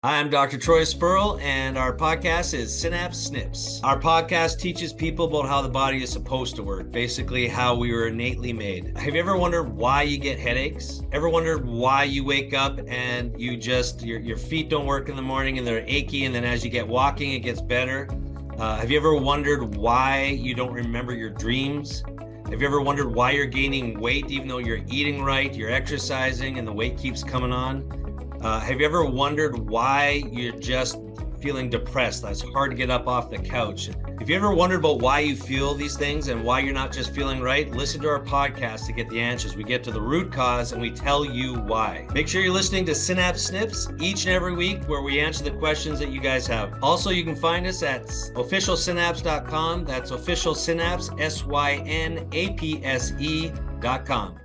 I'm Dr. Troy Spurl, and our podcast is Synapsnips. Our podcast teaches people about how the body is supposed to work, basically how we were innately made. Have you ever wondered why you get headaches? Ever wondered why you wake up and you just, your feet don't work in the morning and they're achy, and then as you get walking, it gets better? Have you ever wondered why you don't remember your dreams? Have you ever wondered why you're gaining weight even though you're eating right, you're exercising, and the weight keeps coming on? Have you ever wondered why you're just feeling depressed? It's hard to get up off the couch. If you ever wondered about why you feel these things and why you're not just feeling right, listen to our podcast to get the answers. We get to the root cause and we tell you why. Make sure you're listening to Synapsnips each and every week where we answer the questions that you guys have. Also, you can find us at officialsynapse.com. That's officialsynapse, synapse.com.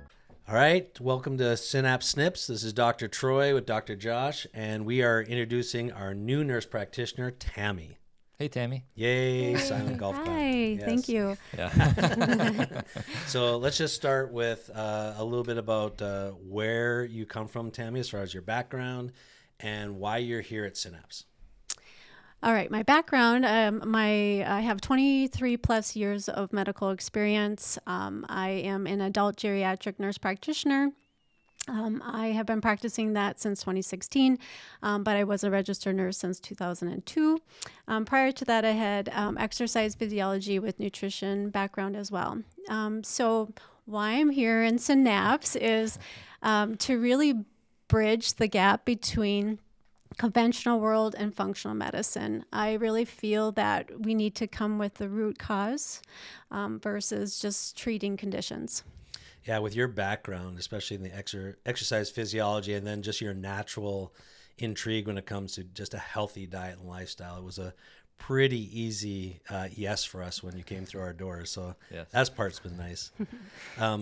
All right, welcome to Synapsnips. This is Dr. Troy with Dr. Josh, and we are introducing our new nurse practitioner, Tammy. Hey, Tammy. Yay, hey. Silent golf clap. Hi, yes. Thank you. Yeah. So let's just start with a little bit about where you come from, Tammy, as far as your background and why you're here at Synapse. All right, my background, I have 23 plus years of medical experience. I am an adult geriatric nurse practitioner. I have been practicing that since 2016, but I was a registered nurse since 2002. Prior to that, I had exercise physiology with nutrition background as well. So why I'm here in Synapse is to really bridge the gap between conventional world and functional medicine. I really feel that we need to come with the root cause versus just treating conditions. Yeah, with your background, especially in the exercise physiology and then just your natural intrigue when it comes to just a healthy diet and lifestyle, it was a pretty easy yes for us when you came through our doors. So yes. That part's been nice.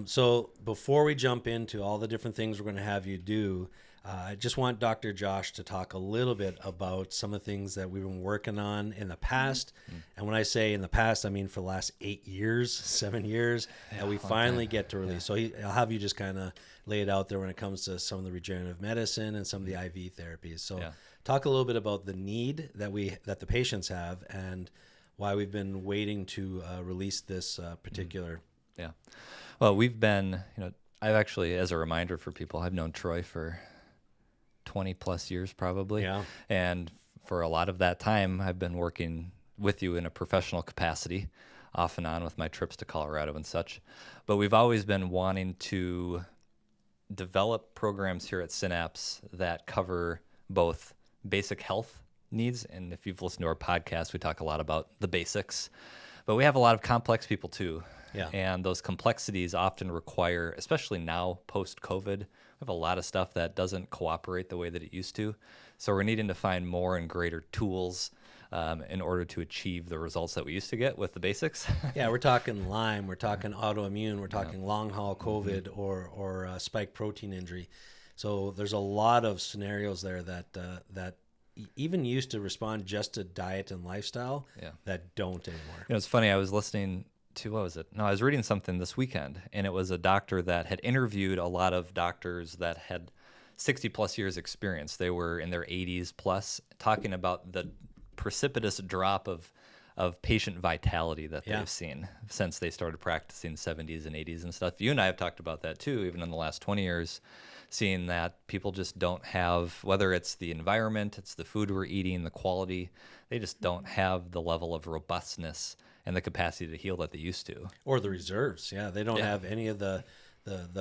So before we jump into all the different things we're going to have you do, I just want Dr. Josh to talk a little bit about some of the things that we've been working on in the past. Mm-hmm. And when I say in the past, I mean for the last 7 years, and we finally get to release. Yeah. So I'll have you just kind of lay it out there when it comes to some of the regenerative medicine and some of the IV therapies. So talk a little bit about the need that the patients have and why we've been waiting to release this particular. Yeah. Well, we've been, I've actually, as a reminder for people, I've known Troy for 20 plus years probably. Yeah. And for a lot of that time, I've been working with you in a professional capacity, off and on with my trips to Colorado and such. But we've always been wanting to develop programs here at Synapse that cover both basic health needs. And if you've listened to our podcast, we talk a lot about the basics, but we have a lot of complex people too. Yeah. And those complexities often require, especially now post-COVID, we have a lot of stuff that doesn't cooperate the way that it used to. So we're needing to find more and greater tools in order to achieve the results that we used to get with the basics. Yeah, we're talking Lyme, we're talking autoimmune, we're talking long haul COVID or spike protein injury. So there's a lot of scenarios there that even used to respond just to diet and lifestyle that don't anymore. It's funny, I was listening to, I was reading something this weekend, and it was a doctor that had interviewed a lot of doctors that had 60 plus years experience. They were in their 80s plus, talking about the precipitous drop of patient vitality that they've seen since they started practicing 70s and 80s and stuff. You and I have talked about that too, even in the last 20 years, seeing that people just don't have, whether it's the environment, it's the food we're eating, the quality, they just don't have the level of robustness and the capacity to heal that they used to. Or the reserves. Yeah, they don't have any of the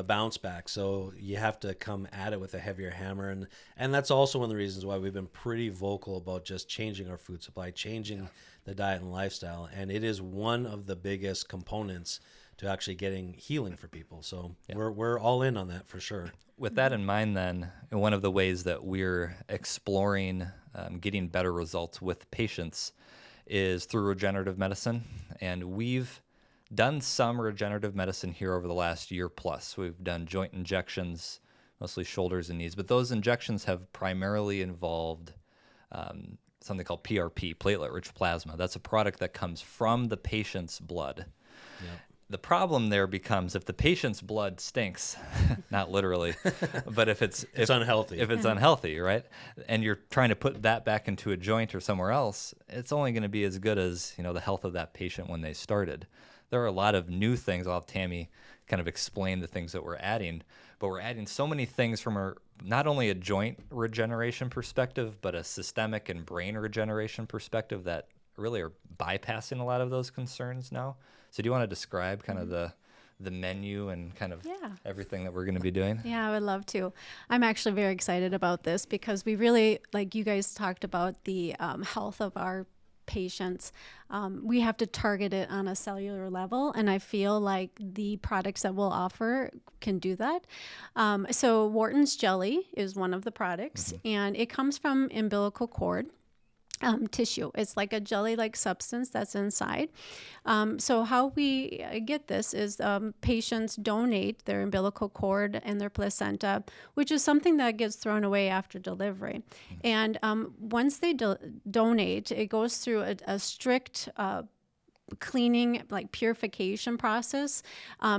bounce back. So you have to come at it with a heavier hammer. And that's also one of the reasons why we've been pretty vocal about just changing our food supply, changing the diet and lifestyle. And it is one of the biggest components to actually getting healing for people. So we're all in on that for sure. With that in mind then, one of the ways that we're exploring getting better results with patients is through regenerative medicine. And we've done some regenerative medicine here over the last year plus. We've done joint injections, mostly shoulders and knees, but those injections have primarily involved something called PRP, platelet-rich plasma. That's a product that comes from the patient's blood. Yep. The problem there becomes if the patient's blood stinks, not literally, but if it's unhealthy. If it's unhealthy, right? And you're trying to put that back into a joint or somewhere else, it's only going to be as good as, the health of that patient when they started. There are a lot of new things. I'll have Tammy kind of explain the things that we're adding, but we're adding so many things from not only a joint regeneration perspective, but a systemic and brain regeneration perspective that really are bypassing a lot of those concerns now. So do you want to describe kind of the menu and kind of everything that we're going to be doing? Yeah, I would love to. I'm actually very excited about this because we really, like you guys talked about the health of our patients. We have to target it on a cellular level, and I feel like the products that we'll offer can do that. So Wharton's Jelly is one of the products, and it comes from umbilical cord tissue. It's like a jelly-like substance that's inside. So how we get this is patients donate their umbilical cord and their placenta, which is something that gets thrown away after delivery. And once they donate, it goes through a strict cleaning, like purification process.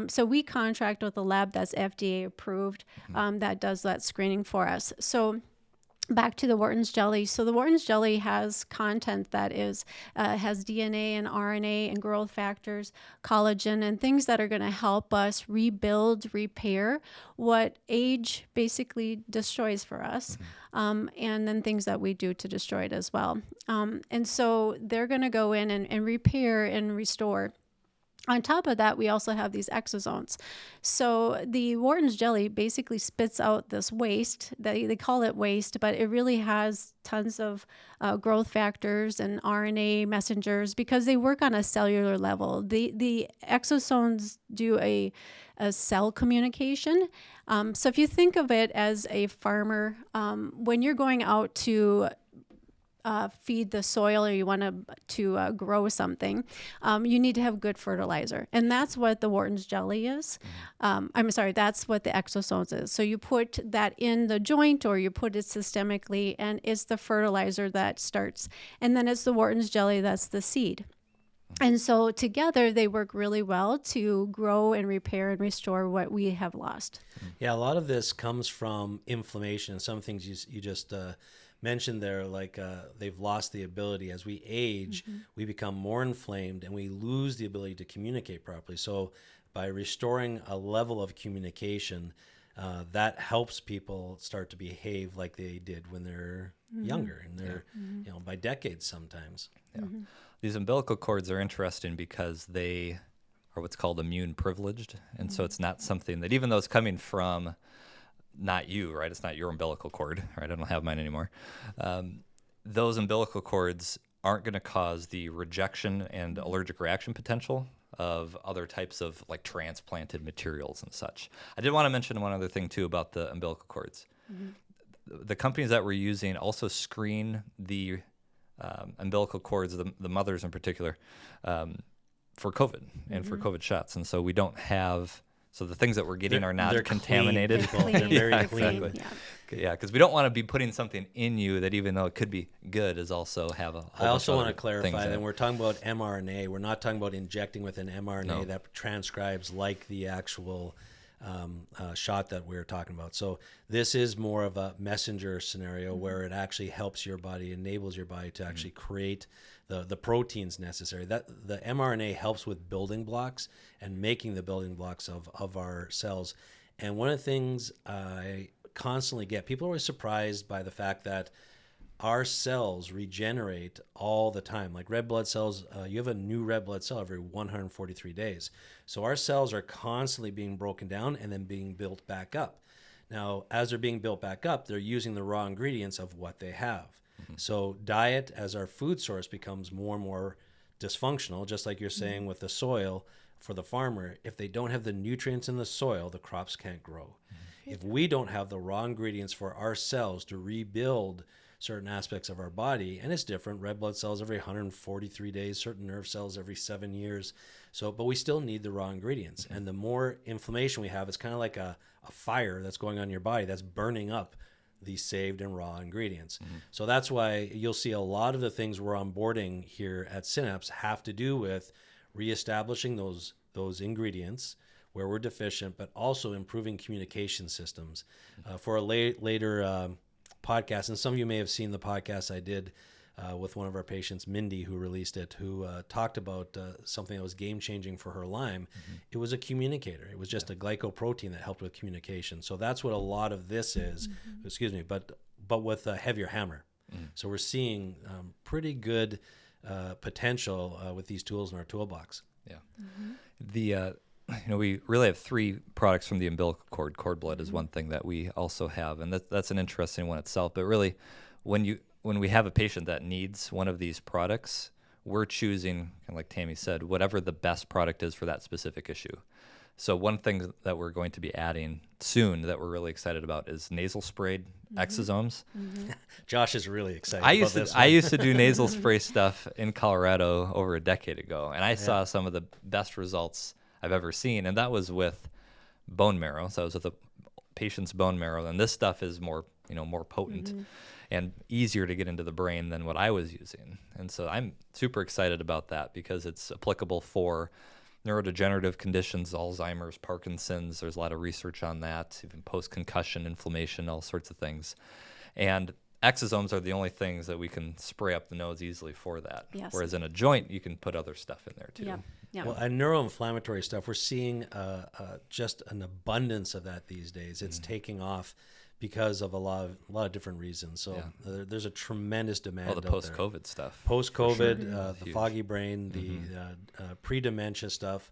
So we contract with a lab that's FDA approved that does that screening for us. So back to the Wharton's Jelly. So the Wharton's Jelly has content that has DNA and RNA and growth factors, collagen, and things that are going to help us rebuild, repair what age basically destroys for us, and then things that we do to destroy it as well. And so they're going to go in and repair and restore. On top of that, we also have these exosomes. So the Wharton's Jelly basically spits out this waste. They call it waste, but it really has tons of growth factors and RNA messengers because they work on a cellular level. The exosomes do a cell communication. So if you think of it as a farmer, when you're going out to feed the soil or you want to grow something, you need to have good fertilizer. And that's what the Wharton's Jelly is. That's what the exosomes is. So you put that in the joint or you put it systemically, and it's the fertilizer that starts. And then it's the Wharton's Jelly that's the seed. And so together they work really well to grow and repair and restore what we have lost. Yeah, a lot of this comes from inflammation. Some things you just mentioned there, like they've lost the ability. As we age, we become more inflamed and we lose the ability to communicate properly. So by restoring a level of communication, that helps people start to behave like they did when they're younger, and they're by decades sometimes. Yeah. These umbilical cords are interesting because they are what's called immune privileged, and so it's not something that, even though it's coming from not you, right? It's not your umbilical cord, right? I don't have mine anymore. Those umbilical cords aren't going to cause the rejection and allergic reaction potential of other types of like transplanted materials and such. I did want to mention one other thing too about the umbilical cords. The companies that we're using also screen the umbilical cords, the mothers in particular, for COVID and for COVID shots. And so we don't have... So the things that we're getting are not contaminated. They're very clean. Exactly. Yeah, because we don't want to be putting something in you that, even though it could be good, is also have a whole I also want to bunch of clarify that we're talking about mRNA. We're not talking about injecting with an mRNA that transcribes like the actual shot that we're talking about. So this is more of a messenger scenario where it actually helps your body, enables your body to actually create the proteins necessary. That the mRNA helps with building blocks and making the building blocks of our cells. And one of the things I constantly get, people are always surprised by the fact that our cells regenerate all the time. Like red blood cells, you have a new red blood cell every 143 days. So our cells are constantly being broken down and then being built back up. Now, as they're being built back up, they're using the raw ingredients of what they have. So diet as our food source becomes more and more dysfunctional, just like you're saying with the soil for the farmer. If they don't have the nutrients in the soil, the crops can't grow. If we don't have the raw ingredients for our cells to rebuild certain aspects of our body, and it's different, red blood cells every 143 days, certain nerve cells every 7 years. So, but we still need the raw ingredients. And the more inflammation we have, it's kind of like a fire that's going on in your body that's burning up these saved and raw ingredients. So that's why you'll see a lot of the things we're onboarding here at Synapse have to do with reestablishing those those ingredients where we're deficient, but also improving communication systems. For a later podcast, and some of you may have seen the podcast I did with one of our patients, Mindy, who released it, who talked about something that was game-changing for her Lyme. It was a communicator. It was just a glycoprotein that helped with communication. So that's what a lot of this is, but with a heavier hammer. So we're seeing pretty good potential with these tools in our toolbox. Yeah. We really have 3 products from the umbilical cord. Cord blood is one thing that we also have, and that's an interesting one itself. But really, when we have a patient that needs one of these products, we're choosing, kind of like Tammy said, whatever the best product is for that specific issue. So one thing that we're going to be adding soon that we're really excited about is nasal sprayed exosomes. Josh is really excited about this one. I used to do nasal spray stuff in Colorado over a decade ago, and I saw some of the best results I've ever seen, and that was with bone marrow. So I was with a patient's bone marrow, and this stuff is more potent and easier to get into the brain than what I was using. And so I'm super excited about that because it's applicable for neurodegenerative conditions, Alzheimer's, Parkinson's. There's a lot of research on that, even post-concussion, inflammation, all sorts of things. And exosomes are the only things that we can spray up the nose easily for that. Yes. Whereas in a joint, you can put other stuff in there too. Yep. Well, and neuroinflammatory stuff, we're seeing just an abundance of that these days. It's taking off because of a lot of different reasons. So there's a tremendous demand. All the post-COVID stuff. Post-COVID, the foggy brain, the pre-dementia stuff,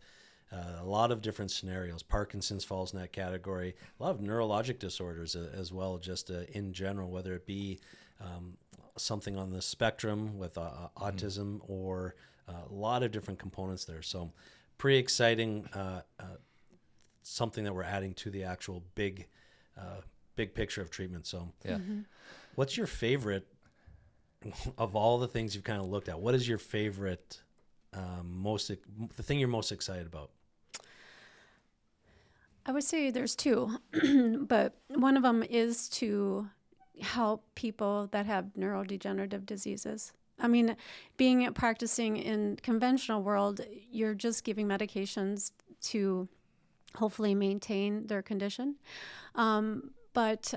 a lot of different scenarios. Parkinson's falls in that category. A lot of neurologic disorders as well, just in general, whether it be something on the spectrum with autism or a lot of different components there. So pretty exciting, something that we're adding to the actual big picture of treatment. So what's your favorite of all the things you've kind of looked at? What is your favorite, the thing you're most excited about? I would say there's 2, but one of them is to help people that have neurodegenerative diseases. I mean, practicing in conventional world, you're just giving medications to hopefully maintain their condition. But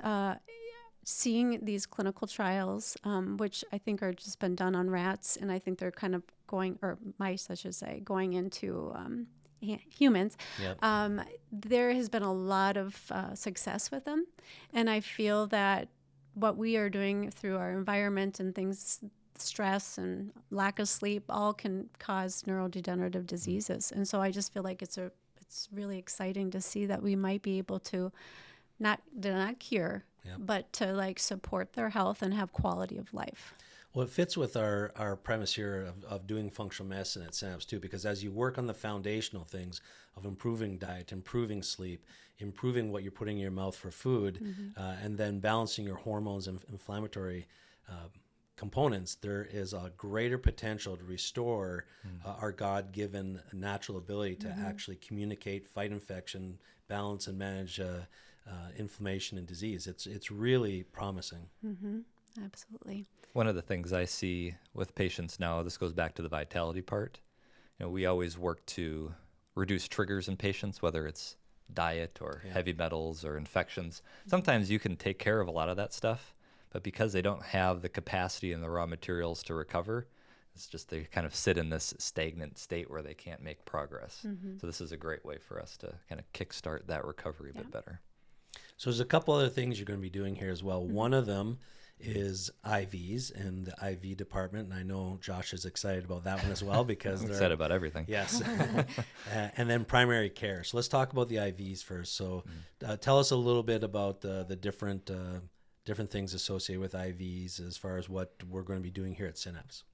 seeing these clinical trials, which I think are just been done on rats, and I think they're kind of mice, I should say, going into humans, there has been a lot of success with them. And I feel that what we are doing through our environment and things, stress and lack of sleep, all can cause neurodegenerative diseases. And so I just feel like it's really exciting to see that we might be able to not cure, but to support their health and have quality of life. Well, it fits with our premise here of doing functional medicine at Synapse too, because as you work on the foundational things of improving diet, improving sleep, improving what you're putting in your mouth for food, and then balancing your hormones and inflammatory components, there is a greater potential to restore our God-given natural ability to actually communicate, fight infection, balance and manage inflammation and disease. It's really promising. Absolutely. One of the things I see with patients now, this goes back to the vitality part. We always work to reduce triggers in patients, whether it's diet or heavy metals or infections. Sometimes you can take care of a lot of that stuff, but because they don't have the capacity and the raw materials to recover, it's just they kind of sit in this stagnant state where they can't make progress. So this is a great way for us to kind of kickstart that recovery a bit better. So there's a couple other things you're going to be doing here as well. One of them is IVs and the IV department, and I know Josh is excited about that one as well because I'm excited about everything. Yes. And then primary care. So let's talk about the IVs first. So tell us a little bit about the different things associated with IVs as far as what we're going to be doing here at Synapse.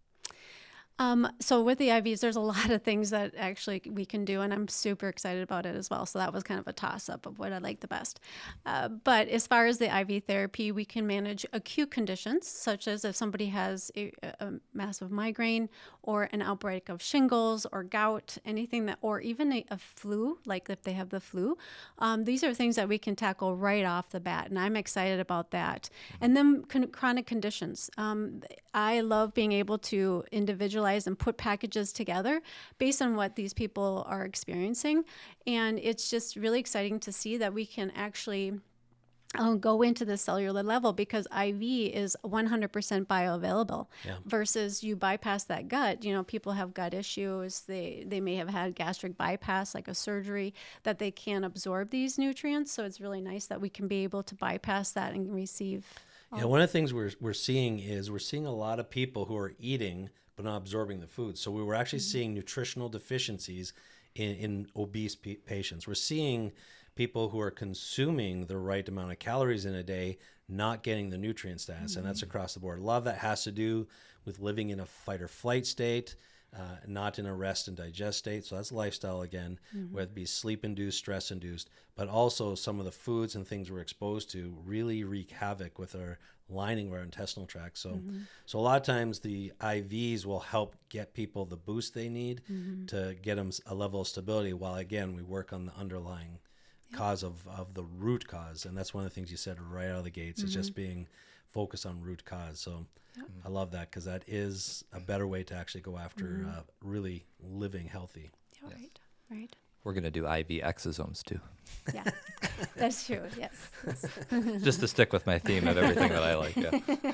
So with the IVs, there's a lot of things that actually we can do, and I'm super excited about it as well. So that was kind of a toss-up of what I like the best. But as far as the IV therapy, we can manage acute conditions, such as if somebody has a massive migraine or an outbreak of shingles or gout, anything that, or even a flu, like if they have the flu. These are things that we can tackle right off the bat, and I'm excited about that. And then chronic conditions. I love being able to individualize specialize and put packages together based on what these people are experiencing. And it's just really exciting to see that we can actually go into the cellular level, because IV is 100% bioavailable versus you bypass that gut. You know, people have gut issues. They may have had gastric bypass, like a surgery, that they can't absorb these nutrients. So it's really nice that we can be able to bypass that and receive. Yeah, one of the things we're seeing a lot of people who are eating but not absorbing the food. So we were actually seeing nutritional deficiencies in obese patients. We're seeing people who are consuming the right amount of calories in a day, not getting the nutrient status, and that's across the board. A lot of that has to do with living in a fight or flight state, not in a rest and digest state. So that's lifestyle again, whether it be sleep-induced, stress-induced, but also some of the foods and things we're exposed to really wreak havoc with our lining of our intestinal tract. So, so a lot of times the IVs will help get people the boost they need to get them a level of stability, while again, we work on the underlying cause of the root cause. And that's one of the things you said right out of the gates, is just being focused on root cause. So I love that, because that is a better way to actually go after really living healthy. Yeah, right. We're going to do IV exosomes too. Yeah, that's true. Yes. Just to stick with my theme of everything that I like. Yeah.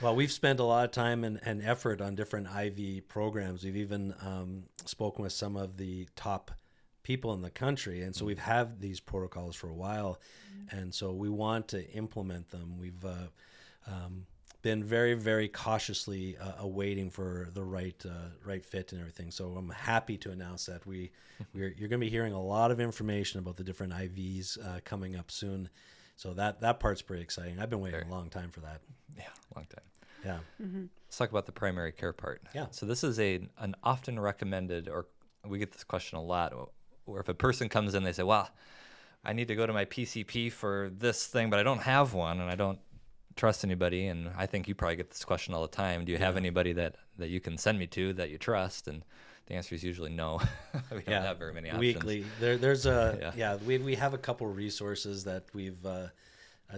Well, we've spent a lot of time and effort on different IV programs. We've even spoken with some of the top people in the country, and so we've had these protocols for a while, and so we want to implement them. We've been very, very cautiously awaiting for the right fit and everything. So I'm happy to announce that you're going to be hearing a lot of information about the different IVs coming up soon. So that part's pretty exciting. I've been waiting a long time for that. Yeah, long time. Yeah. Let's talk about the primary care part. Yeah. So this is an often recommended, or we get this question a lot, or if a person comes in, they say, well, I need to go to my PCP for this thing, but I don't have one, and I don't trust anybody. And I think you probably get this question all the time. Do you have anybody that you can send me to that you trust? And the answer is usually no. We don't have very many options. Weekly. We have a couple of resources that we've,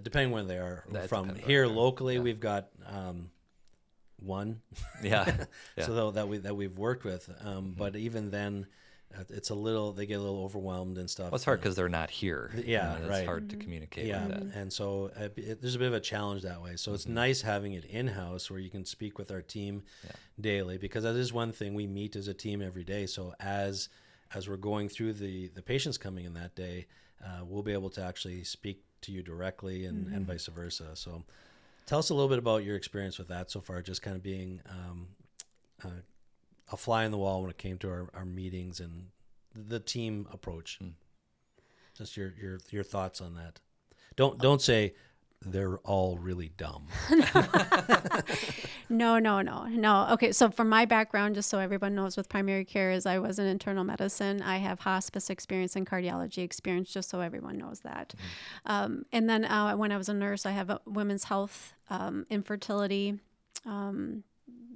depending where they are from. Here locally, we've got one. So that we've worked with. But even then, it's they get a little overwhelmed and stuff. Well, it's hard because they're not here. It's hard to communicate. Yeah, like that. And so there's a bit of a challenge that way. So it's nice having it in-house where you can speak with our team daily, because that is one thing. We meet as a team every day. So as we're going through the patients coming in that day, we'll be able to actually speak to you directly and vice versa. So tell us a little bit about your experience with that so far, just kind of being a fly in the wall when it came to our meetings and the team approach. Just your thoughts on that. Don't say they're all really dumb. No. Okay, so from my background, just so everyone knows, with primary care, is I was in internal medicine. I have hospice experience and cardiology experience, just so everyone knows that. And then when I was a nurse, I have a women's health, infertility,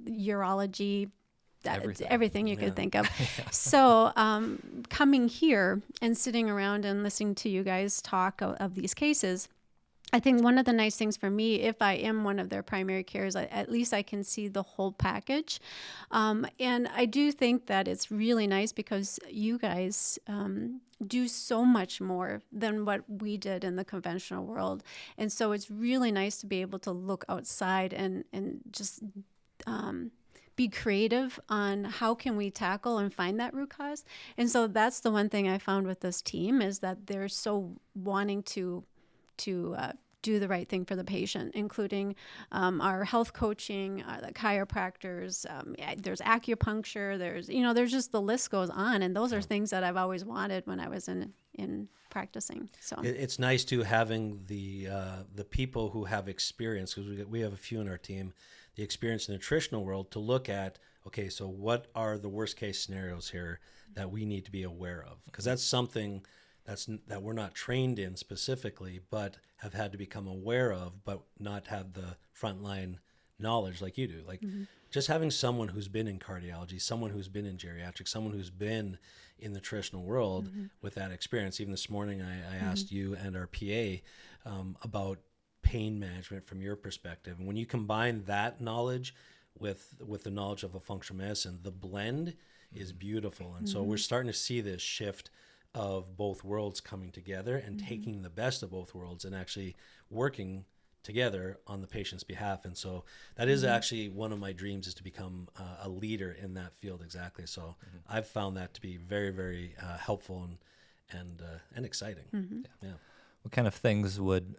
urology, everything you could think of. So coming here and sitting around and listening to you guys talk of these cases, I think one of the nice things for me, if I am one of their primary cares, at least I can see the whole package. And I do think that it's really nice because you guys do so much more than what we did in the conventional world. And so it's really nice to be able to look outside and just be creative on how can we tackle and find that root cause. And so that's the one thing I found with this team, is that they're so wanting to do the right thing for the patient, including our health coaching, the chiropractors, there's acupuncture, there's just, the list goes on. And those are things that I've always wanted when I was in practicing. So it's nice too, having the people who have experience, because we have a few in our team, the experience in the nutritional world, to look at, okay, so what are the worst case scenarios here that we need to be aware of? Because that's something that we're not trained in specifically, but have had to become aware of, but not have the frontline knowledge like you do. Like just having someone who's been in cardiology, someone who's been in geriatrics, someone who's been in the nutritional world with that experience. Even this morning, I asked you and our PA about pain management from your perspective. And when you combine that knowledge with the knowledge of a functional medicine. The blend is beautiful. And so we're starting to see this shift of both worlds coming together and taking the best of both worlds and actually working together on the patient's behalf. And so that is actually one of my dreams, is to become a leader in that field. Exactly. So I've found that to be very, very helpful and exciting. Yeah. What kind of things would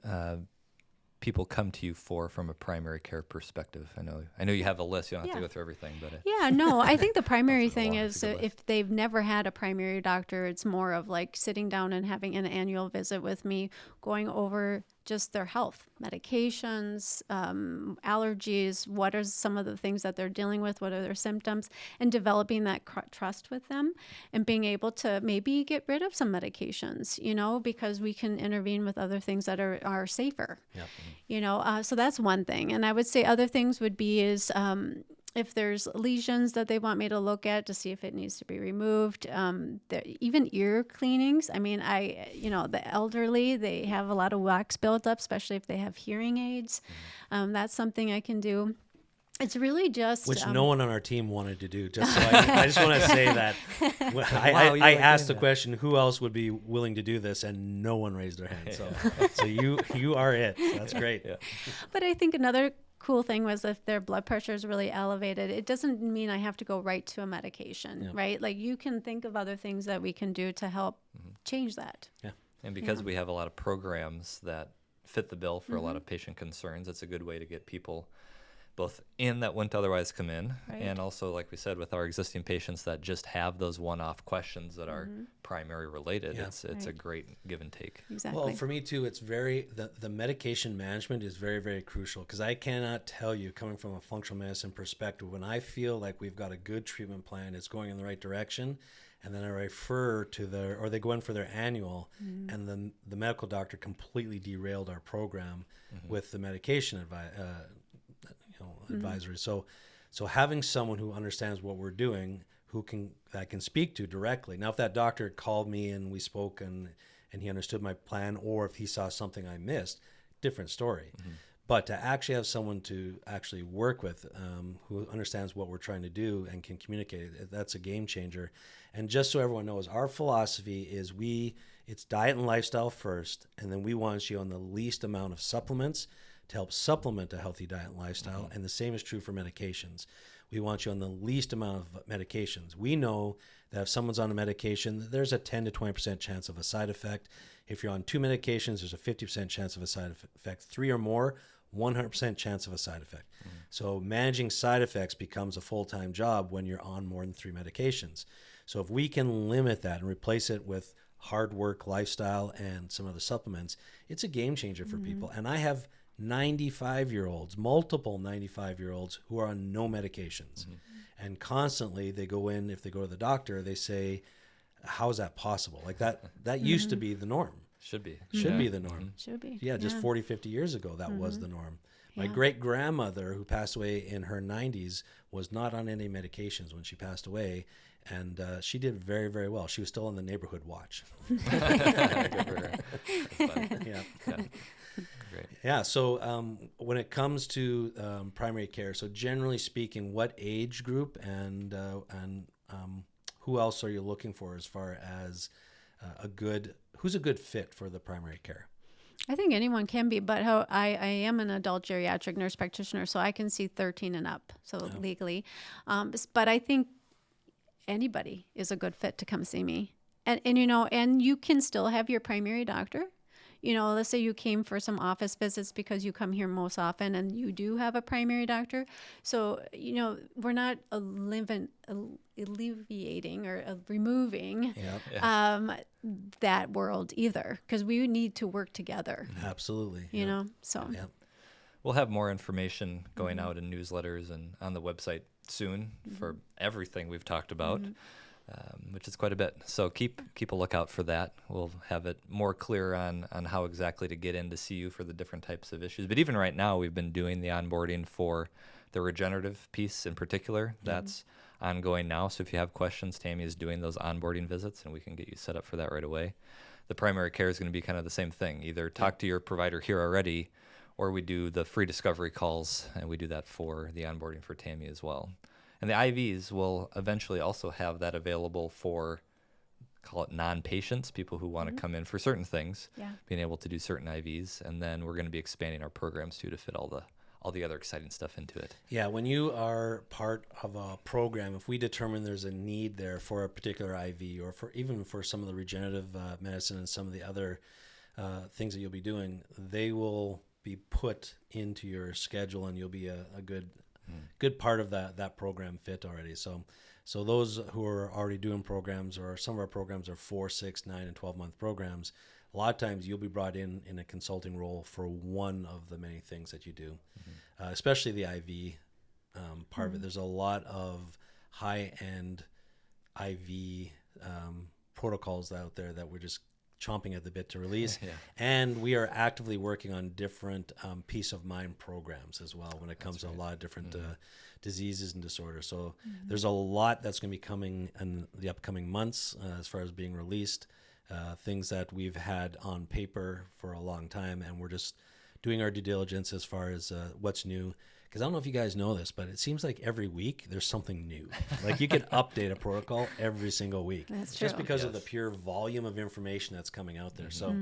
people come to you for from a primary care perspective? I know you have a list. You don't have to go through everything, but I think the primary thing is if they've never had a primary doctor, it's more of like sitting down and having an annual visit with me, going over just their health, medications, allergies, what are some of the things that they're dealing with, what are their symptoms, and developing that trust with them and being able to maybe get rid of some medications, because we can intervene with other things that are safer, so that's one thing. And I would say other things would be if there's lesions that they want me to look at to see if it needs to be removed, even ear cleanings. I mean, the elderly, they have a lot of wax built up, especially if they have hearing aids. That's something I can do. It's really just... Which no one on our team wanted to do. Just so I just want to say that. I asked the question, who else would be willing to do this? And no one raised their hand. So you are it. So that's great. Yeah. But I think another cool thing was if their blood pressure is really elevated, it doesn't mean I have to go right to a medication, right? Like you can think of other things that we can do to help change that. Yeah. And because we have a lot of programs that fit the bill for a lot of patient concerns, it's a good way to get people both in that wouldn't otherwise come in, and also, like we said, with our existing patients that just have those one-off questions that are primary related, it's a great give and take. Exactly. Well, for me too, it's the medication management is very, very crucial, because I cannot tell you, coming from a functional medicine perspective, when I feel like we've got a good treatment plan, it's going in the right direction, and then I refer to or they go in for their annual, and the medical doctor completely derailed our program with the medication advisory. So having someone who understands what we're doing, that can speak to directly. Now, if that doctor called me and we spoke and he understood my plan, or if he saw something I missed, different story. But to actually have someone to actually work with who understands what we're trying to do and can communicate, that's a game changer. And just so everyone knows, our philosophy is it's diet and lifestyle first, and then we want you on the least amount of supplements to help supplement a healthy diet and lifestyle. And the same is true for medications. We want you on the least amount of medications. We know that if someone's on a medication, there's a 10 to 20% chance of a side effect. If you're on 2 medications, there's a 50% chance of a side effect. 3 or more, 100% chance of a side effect. So managing side effects becomes a full-time job when you're on more than 3 medications. So if we can limit that and replace it with hard work, lifestyle, and some other supplements, it's a game changer for people. And I have 95-year-olds, multiple 95-year-olds who are on no medications. And constantly they go in, if they go to the doctor, they say, how is that possible? Like that used to be the norm. Should be the norm. Should be. Yeah, just 40, 50 years ago, that was the norm. My great-grandmother, who passed away in her 90s, was not on any medications when she passed away. And she did very, very well. She was still on the neighborhood watch. Good for her. That's fun. Yeah. Great. Yeah. So when it comes to primary care, so generally speaking, what age group and who else are you looking for as far as who's a good fit for the primary care? I think anyone can be, but I am an adult geriatric nurse practitioner, so I can see 13 and up, legally. But I think anybody is a good fit to come see me. And you can still have your primary doctor. Let's say you came for some office visits because you come here most often and you do have a primary doctor. So, we're not alleviating or removing that world either, because we need to work together. Absolutely. So. Yeah. We'll have more information going out in newsletters and on the website soon for everything we've talked about. Which is quite a bit. So keep a lookout for that. We'll have it more clear on how exactly to get in to see you for the different types of issues. But even right now, we've been doing the onboarding for the regenerative piece in particular. That's ongoing now. So if you have questions, Tammy is doing those onboarding visits, and we can get you set up for that right away. The primary care is going to be kind of the same thing. Either talk to your provider here already, or we do the free discovery calls, and we do that for the onboarding for Tammy as well. And the IVs will eventually also have that available for, call it non-patients, people who want to come in for certain things, being able to do certain IVs. And then we're going to be expanding our programs too to fit all the other exciting stuff into it. Yeah, when you are part of a program, if we determine there's a need there for a particular IV, or for even for some of the regenerative medicine and some of the other things that you'll be doing, they will be put into your schedule, and you'll be a good part of that program fit already. So those who are already doing programs, or some of our programs are 4, 6, 9, and 12-month programs, a lot of times you'll be brought in a consulting role for one of the many things that you do, especially the IV part of it. There's a lot of high-end IV protocols out there that we're just chomping at the bit to release. And we are actively working on different peace of mind programs as well when it comes to a lot of different diseases and disorders. So there's a lot that's going to be coming in the upcoming months as far as being released, things that we've had on paper for a long time, and we're just doing our due diligence as far as what's new. Because I don't know if you guys know this, but it seems like every week there's something new. Like you can update a protocol every single week. That's true. Just because of the pure volume of information that's coming out there. So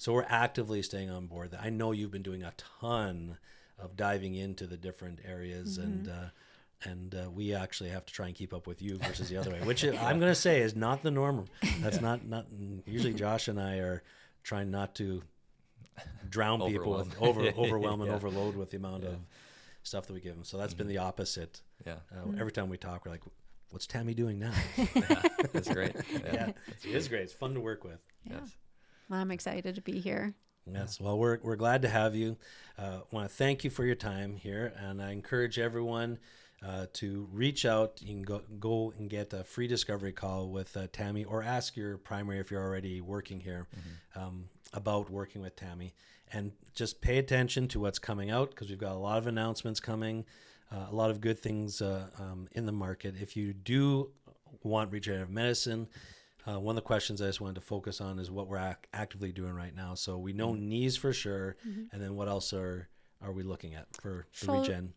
we're actively staying on board. I know you've been doing a ton of diving into the different areas, and we actually have to try and keep up with you versus the other way, which I'm going to say is not the norm. That's not usually Josh and I are trying not to drown people with overwhelm and overload with the amount of stuff that we give them. So that's been the opposite. Every time we talk, we're like, what's Tammy doing now? That's great. It is great. It's fun to work with. Yes. Well, I'm excited to be here. Yes. Well, we're glad to have you. Want to thank you for your time here. And I encourage everyone to reach out. You can go and get a free discovery call with Tammy, or ask your primary if you're already working here about working with Tammy. And just pay attention to what's coming out, because we've got a lot of announcements coming, a lot of good things in the market. If you do want regenerative medicine, one of the questions I just wanted to focus on is what we're actively doing right now. So we know knees for sure, and then what else are we looking at for the regen?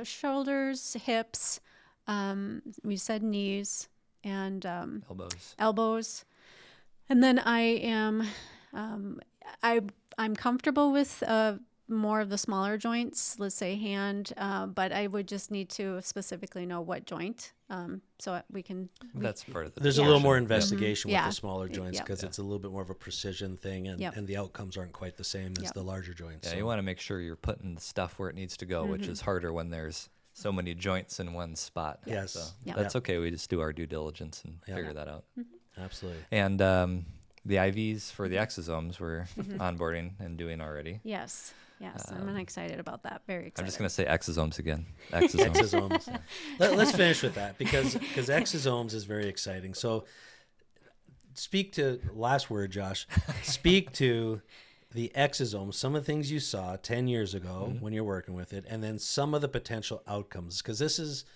Shoulders, hips. We said knees and elbows. And then I am I'm comfortable with more of the smaller joints, let's say hand, but I would just need to specifically know what joint, so we can. That's part of the. There's a little more investigation with the smaller joints, because it's a little bit more of a precision thing, and the outcomes aren't quite the same as the larger joints. Yeah, so. You want to make sure you're putting the stuff where it needs to go, which is harder when there's so many joints in one spot. Yes, so that's okay. We just do our due diligence and figure that out. Absolutely. And the IVs for the exosomes we're onboarding and doing already. Yes, I'm excited about that. Very excited. I'm just going to say exosomes again. Exosomes. Let's finish with that, because exosomes is very exciting. So speak to, last word, Josh, speak to the exosomes, some of the things you saw 10 years ago when you're working with it, and then some of the potential outcomes. Because this is,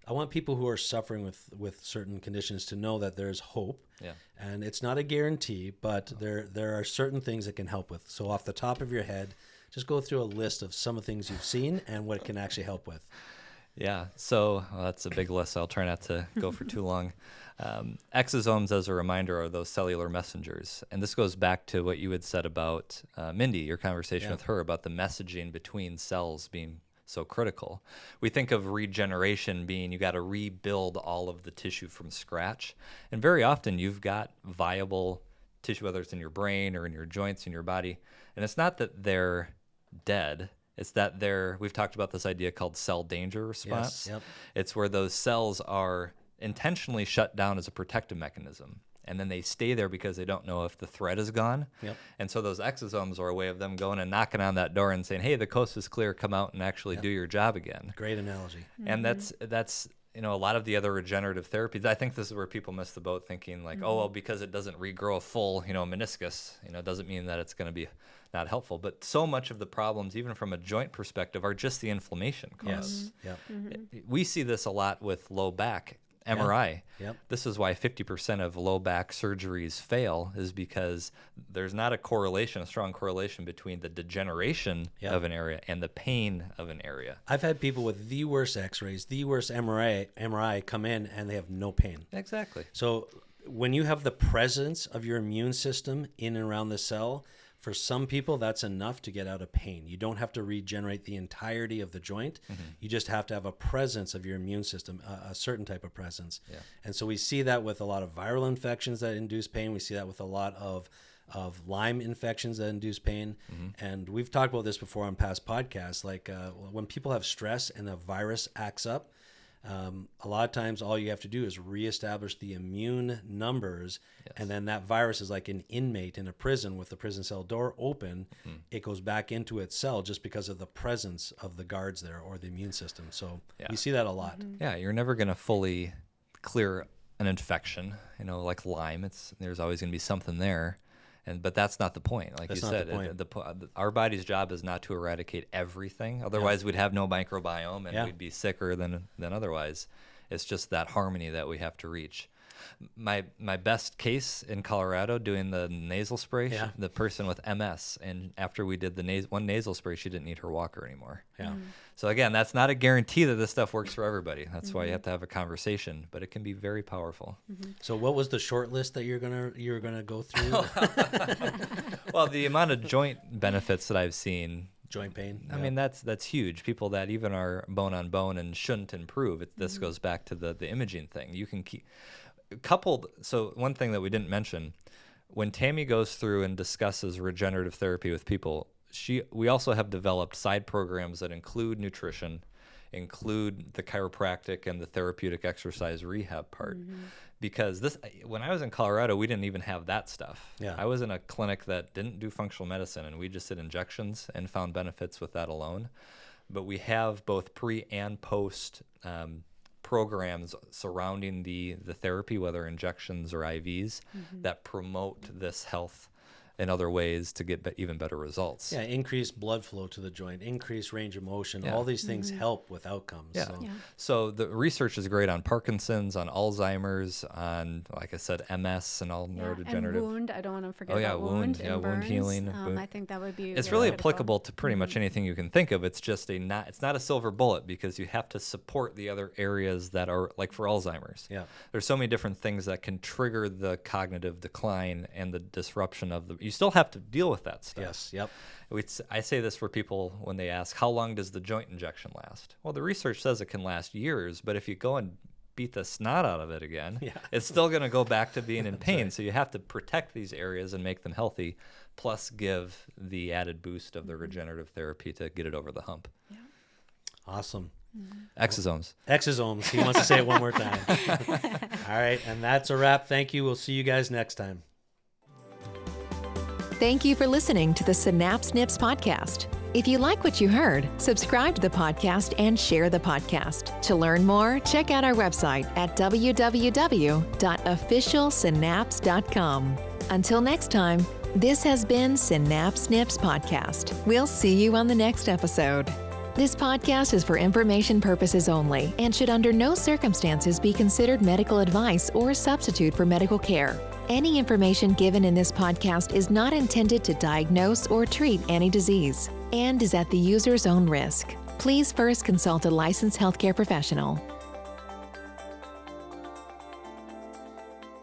I want people who are suffering with certain conditions to know that there's hope. And it's not a guarantee, but there are certain things that can help with. So off the top of your head, just go through a list of some of the things you've seen and what it can actually help with. Yeah, so that's a big list. I'll try not to go for too long. Exosomes, as a reminder, are those cellular messengers. And this goes back to what you had said about Mindy, your conversation with her about the messaging between cells being so critical. We think of regeneration being you got to rebuild all of the tissue from scratch. And very often you've got viable tissue, whether it's in your brain or in your joints in your body. And it's not that they're dead. It's that we've talked about this idea called cell danger response. It's where those cells are intentionally shut down as a protective mechanism. And then they stay there because they don't know if the threat is gone. And so those exosomes are a way of them going and knocking on that door and saying, hey, the coast is clear, come out and actually do your job again. Great analogy. And that's a lot of the other regenerative therapies. I think this is where people miss the boat, thinking like, oh, well, because it doesn't regrow a full, meniscus, doesn't mean that it's going to be not helpful. But so much of the problems, even from a joint perspective, are just the inflammation caused. We see this a lot with low back. MRI. Yep. This is why 50% of low back surgeries fail, is because there's not a strong correlation between the degeneration of an area and the pain of an area. I've had people with the worst x-rays, the worst MRI come in and they have no pain. Exactly. So when you have the presence of your immune system in and around the cell, for some people, that's enough to get out of pain. You don't have to regenerate the entirety of the joint. You just have to have a presence of your immune system, a certain type of presence. Yeah. And so we see that with a lot of viral infections that induce pain. We see that with a lot of Lyme infections that induce pain. And we've talked about this before on past podcasts. Like when people have stress and a virus acts up, a lot of times all you have to do is reestablish the immune numbers, and then that virus is like an inmate in a prison with the prison cell door open. It goes back into its cell just because of the presence of the guards there or the immune system. So we see that a lot. Yeah, you're never going to fully clear an infection, like Lyme. There's always going to be something there. But that's not the point. Like you said, our body's job is not to eradicate everything. Otherwise, we'd have no microbiome and we'd be sicker than otherwise. It's just that harmony that we have to reach. My best case in Colorado doing the nasal spray, the person with MS, and after we did the one nasal spray, she didn't need her walker anymore. Yeah. So again, that's not a guarantee that this stuff works for everybody. That's why you have to have a conversation, but it can be very powerful. So what was the short list that you're gonna go through? Well, the amount of joint benefits that I've seen. Joint pain. I mean, that's huge. People that even are bone on bone and shouldn't improve. This goes back to the imaging thing. You can keep coupled. So one thing that we didn't mention, when Tammy goes through and discusses regenerative therapy with people, we also have developed side programs that include nutrition, include the chiropractic and the therapeutic exercise rehab part. Because when I was in Colorado, we didn't even have that stuff. I was in a clinic that didn't do functional medicine, and we just did injections and found benefits with that alone. But we have both pre and post programs surrounding the therapy, whether injections or IVs, that promote this health in other ways to get even better results. Yeah, increased blood flow to the joint, increased range of motion. All these things help with outcomes. So the research is great on Parkinson's, on Alzheimer's, on, like I said, MS and all neurodegenerative. And wound. I don't want to forget about wound. Wound healing. I think that would be. It's really applicable to pretty much anything you can think of. It's just it's not a silver bullet, because you have to support the other areas that are, like for Alzheimer's. There's so many different things that can trigger the cognitive decline and the disruption of you still have to deal with that stuff. I say this for people when they ask, how long does the joint injection last? Well, the research says it can last years, but if you go and beat the snot out of it again, it's still going to go back to being in pain. So you have to protect these areas and make them healthy, plus give the added boost of the regenerative therapy to get it over the hump. Awesome. Exosomes. Exosomes. He wants to say it one more time. All right, and that's a wrap. Thank you. We'll see you guys next time. Thank you for listening to the Synapsnips podcast. If you like what you heard, subscribe to the podcast and share the podcast. To learn more, check out our website at www.officialsynapse.com. Until next time, this has been Synapsnips podcast. We'll see you on the next episode. This podcast is for information purposes only and should under no circumstances be considered medical advice or a substitute for medical care. Any information given in this podcast is not intended to diagnose or treat any disease and is at the user's own risk. Please first consult a licensed healthcare professional.